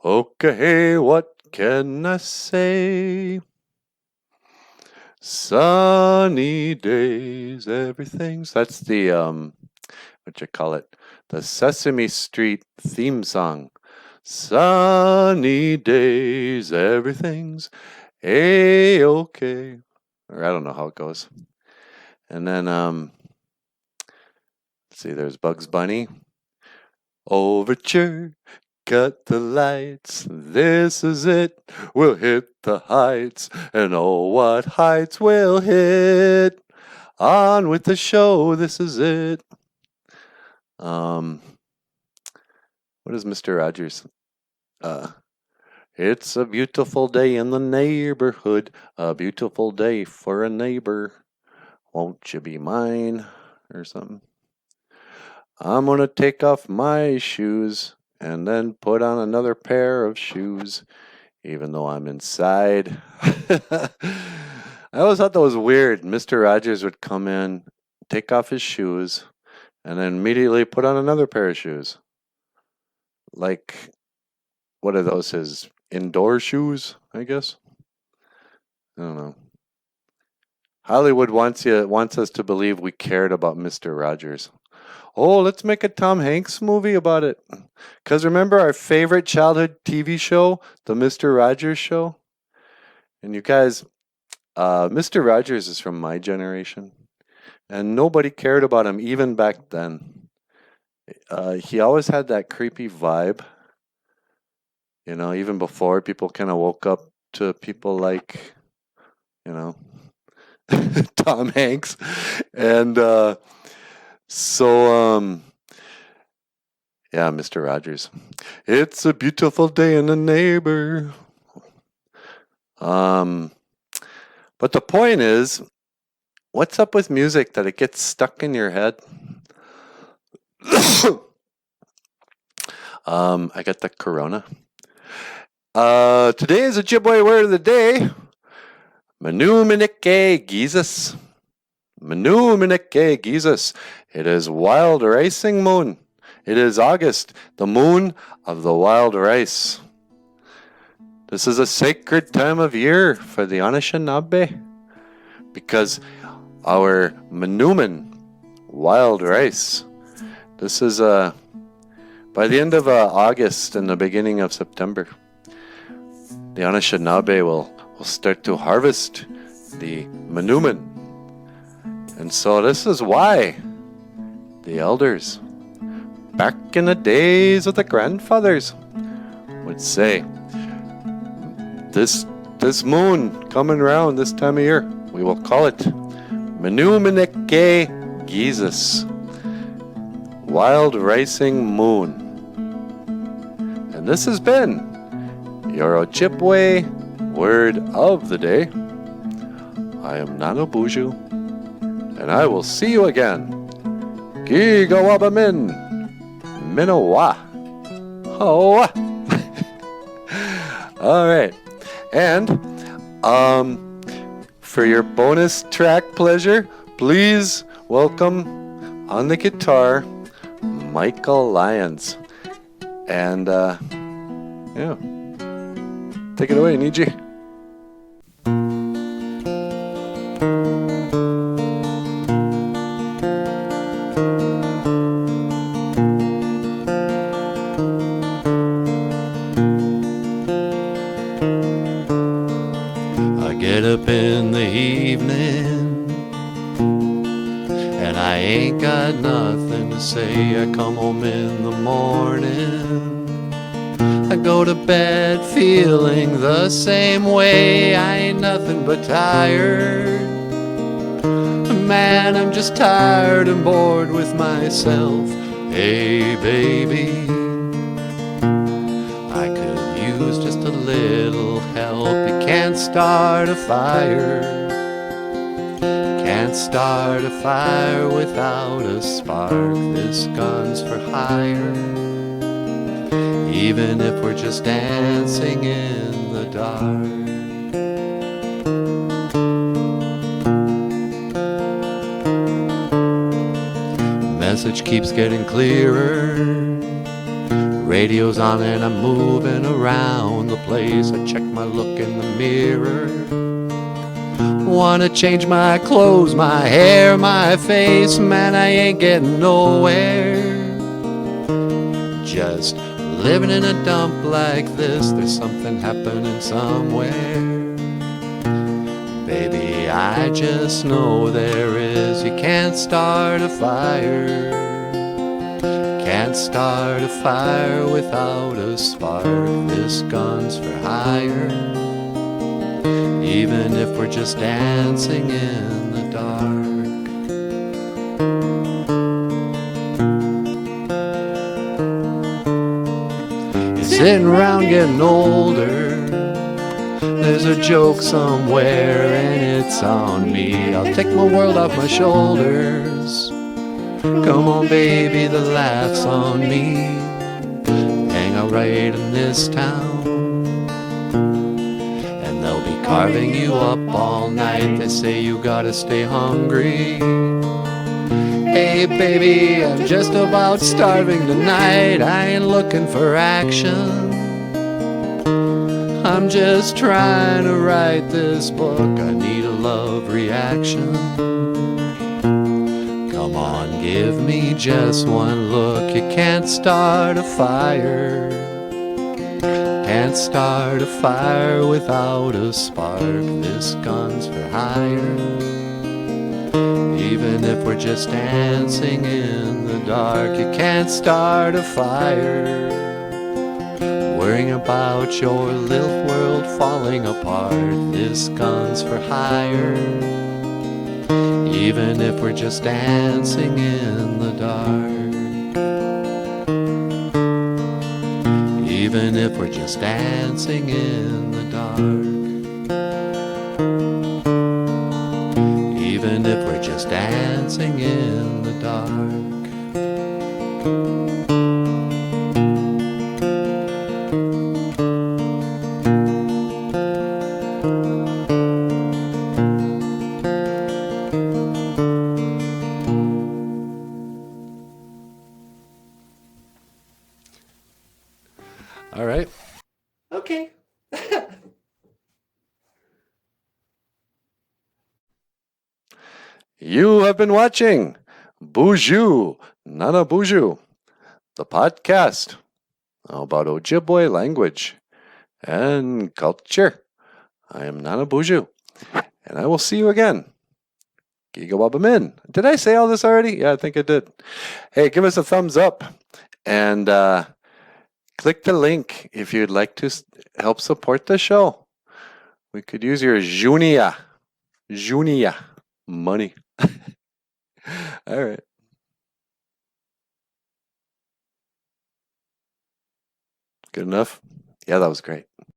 Okay, what can I say? Sunny days, everything's... That's the what you call it? The Sesame Street theme song. Sunny days, everything's A-okay. Or I don't know how it goes. And then let's see, there's Bugs Bunny. Overture, cut the lights, this is it, we'll hit the heights, and oh what heights we'll hit, on with the show, this is it. What is Mr. Rogers? It's a beautiful day in the neighborhood, a beautiful day for a neighbor, won't you be mine, or something. I'm gonna take off my shoes and then put on another pair of shoes, even though I'm inside. I always thought that was weird. Mr. Rogers would come in, take off his shoes, and then immediately put on another pair of shoes. Like, what are those, his indoor shoes, I guess? I don't know. Hollywood wants us to believe we cared about Mr. Rogers. Oh, let's make a Tom Hanks movie about it. Because remember our favorite childhood TV show, The Mr. Rogers Show? And you guys, Mr. Rogers is from my generation. And nobody cared about him even back then. He always had that creepy vibe. You know, even before people kind of woke up to people like, you know, Tom Hanks. And yeah, Mr. Rogers. It's a beautiful day in the neighbor. But the point is, what's up with music that it gets stuck in your head? I got the corona. Today is Ojibwe word of the day. Manuminike Jesus. Manuminike Jesus. It is wild racing moon. It is August, the moon of the wild rice. This is a sacred time of year for the Anishinaabe because our Manumin, wild rice, this is by the end of August and the beginning of September, the Anishinaabe will start to harvest the Manumin. And so this is why the elders, back in the days of the grandfathers, would say, this moon coming around this time of year, we will call it Manuminike Jesus, wild racing moon. And this has been your Ojibwe word of the day. I am NANABOOZHOO, and I will see you again. Gigawabamin, Minowa. Oh. All right. And for your bonus track pleasure, please welcome on the guitar Michael Lyons. And yeah, take it away, Niji. Get up in the evening and I ain't got nothing to say. I come home in the morning, I go to bed feeling the same way. I ain't nothing but tired. Man, I'm just tired and bored with myself. Hey baby, I could use just a little help. You can't start a fire, can't start a fire without a spark. This gun's for hire, even if we're just dancing in the dark. Message keeps getting clearer, Radio's on and I'm moving around the place. I check my look in the mirror. Wanna change my clothes, my hair, my face. Man, I ain't getting nowhere. Just living in a dump like this. There's something happening somewhere. Baby, I just know there is. You can't start a fire. Can't start a fire without a spark. This gun's for hire. Even if we're just dancing in the dark. You're sitting around getting older. There's a joke somewhere and it's on me. I'll take my world off my shoulders. Come on baby, the laugh's on me. Hang out right in this town, and they'll be carving you up all night. They say you gotta stay hungry. Hey baby, I'm just about starving tonight. I ain't looking for action. I'm just trying to write this book. I need a love reaction. Come on, give me just one look. You can't start a fire. Can't start a fire without a spark. This gun's for hire. Even if we're just dancing in the dark, you can't start a fire. Worrying about your little world falling apart. This gun's for hire. Even if we're just dancing in the dark. Even if we're just dancing in the dark. Even if we're just dancing in the dark. All right. Okay. You have been watching BOOZHOO, NANABOOZHOO, the podcast about Ojibwe language and culture. I am NANABOOZHOO, and I will see you again. Gigawabamin. Did I say all this already? Yeah, I think I did. Hey, give us a thumbs up and click the link if you'd like to help support the show. We could use your Junia money. All right. Good enough? Yeah, that was great.